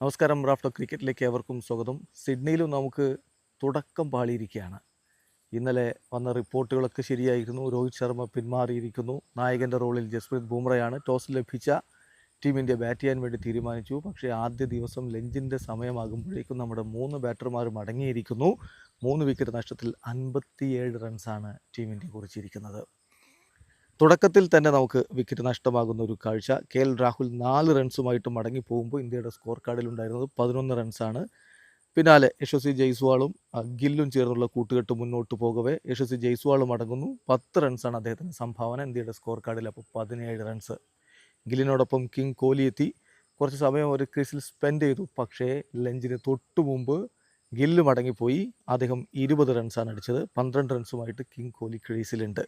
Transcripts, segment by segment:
നമസ്കാരം. റാഫ്റ്റോ ക്രിക്കറ്റിലേക്ക് ഏവർക്കും സ്വാഗതം. സിഡ്നിയിലും നമുക്ക് തുടക്കം പാളിയിരിക്കുകയാണ്. ഇന്നലെ വന്ന റിപ്പോർട്ടുകളൊക്കെ ശരിയായിരുന്നു. രോഹിത് ശർമ്മ പിന്മാറിയിരിക്കുന്നു. നായകൻ്റെ റോളിൽ ജസ്പ്രീത് ബുംറയാണ്. ടോസ് ലഭിച്ച ടീം ഇന്ത്യ ബാറ്റ് ചെയ്യാൻ വേണ്ടി തീരുമാനിച്ചു. പക്ഷേ ആദ്യ ദിവസം ലഞ്ചിൻ്റെ സമയമാകുമ്പോഴേക്കും നമ്മുടെ 3 ബാറ്റർമാർ മടങ്ങിയിരിക്കുന്നു. 3 വിക്കറ്റ് നഷ്ടത്തിൽ 57 റൺസാണ് ടീം ഇന്ത്യ കുറിച്ചിരിക്കുന്നത്. തുടക്കത്തിൽ തന്നെ നമുക്ക് വിക്കറ്റ് നഷ്ടമാകുന്ന ഒരു കാഴ്ച. രാഹുൽ 4 റൺസുമായിട്ട് മടങ്ങിപ്പോകുമ്പോൾ ഇന്ത്യയുടെ സ്കോർ കാർഡിലുണ്ടായിരുന്നത് 11 റൺസാണ്. പിന്നാലെ യശസ്വി ജയ്സ്വാളും ഗില്ലും ചേർന്നുള്ള കൂട്ടുകെട്ട് മുന്നോട്ട് പോകവേ യശസ്വി ജയ്സ്വാൾ മടങ്ങുന്നു. 10 റൺസാണ് അദ്ദേഹത്തിൻ്റെ സംഭാവന. ഇന്ത്യയുടെ സ്കോർ കാർഡിൽ അപ്പോൾ 17 റൺസ്. ഗില്ലിനോടൊപ്പം കിങ് കോഹ്ലി എത്തി. കുറച്ച് സമയം ഒരു ക്രീസിൽ സ്പെൻഡ് ചെയ്തു. പക്ഷേ ലഞ്ചിന് തൊട്ടു മുമ്പ് ഗില്ല് മടങ്ങിപ്പോയി. അദ്ദേഹം 20 റൺസാണ് അടിച്ചത്. 12 റൺസുമായിട്ട് കിങ് കോഹ്ലി ക്രീസിലുണ്ട്.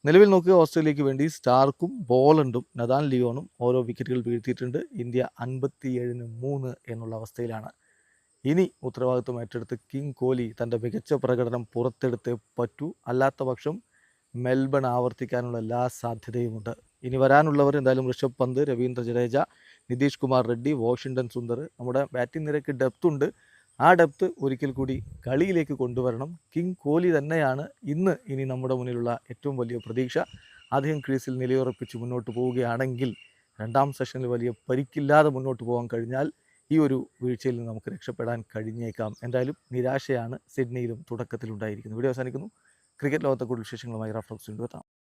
നിലവിൽ നോക്കുക, ഓസ്ട്രേലിയക്ക് വേണ്ടി സ്റ്റാർക്കും ബോളണ്ടും നഥാൻ ലിയോണും ഓരോ വിക്കറ്റുകൾ വീഴ്ത്തിയിട്ടുണ്ട്. ഇന്ത്യ 57-3 എന്നുള്ള അവസ്ഥയിലാണ്. ഇനി ഉത്തരവാദിത്വം ഏറ്റെടുത്ത് കിങ് കോഹ്ലി തൻ്റെ മികച്ച പ്രകടനം പുറത്തെടുത്തേ പറ്റൂ. അല്ലാത്ത പക്ഷം മെൽബൺ ആവർത്തിക്കാനുള്ള എല്ലാ സാധ്യതയുമുണ്ട്. ഇനി വരാനുള്ളവർ എന്തായാലും ഋഷഭ് പന്ത്, രവീന്ദ്ര ജഡേജ, നിതീഷ് കുമാർ റെഡ്ഡി, വാഷിംഗ്ടൺ സുന്ദർ. നമ്മുടെ ബാറ്റിംഗ് നിരക്ക് ഡെപ്ത് ഉണ്ട്. ആ ഡെപ്ത് ഒരിക്കൽ കൂടി കളിയിലേക്ക് കൊണ്ടുവരണം. കിങ് കോഹ്ലി തന്നെയാണ് ഇനി നമ്മുടെ മുന്നിലുള്ള ഏറ്റവും വലിയ പ്രതീക്ഷ. അദ്ദേഹം ക്രീസിൽ നിലയുറപ്പിച്ച് മുന്നോട്ട് പോവുകയാണെങ്കിൽ, രണ്ടാം സെഷനിൽ വലിയ പരിക്കില്ലാതെ മുന്നോട്ട് പോകാൻ കഴിഞ്ഞാൽ ഈ ഒരു വീഴ്ചയിൽ നിന്ന് നമുക്ക് രക്ഷപ്പെടാൻ കഴിഞ്ഞേക്കാം. എന്തായാലും നിരാശയാണ് സിഡ്നിയിലും തുടക്കത്തിലുണ്ടായിരിക്കുന്നത്. വീഡിയോ അവസാനിക്കുന്നു. ക്രിക്കറ്റ് ലോകത്തെ കൂടുതൽ വിശേഷങ്ങളുമായി റാഫ്റ്റോക്സ് വീണ്ടും എത്താം.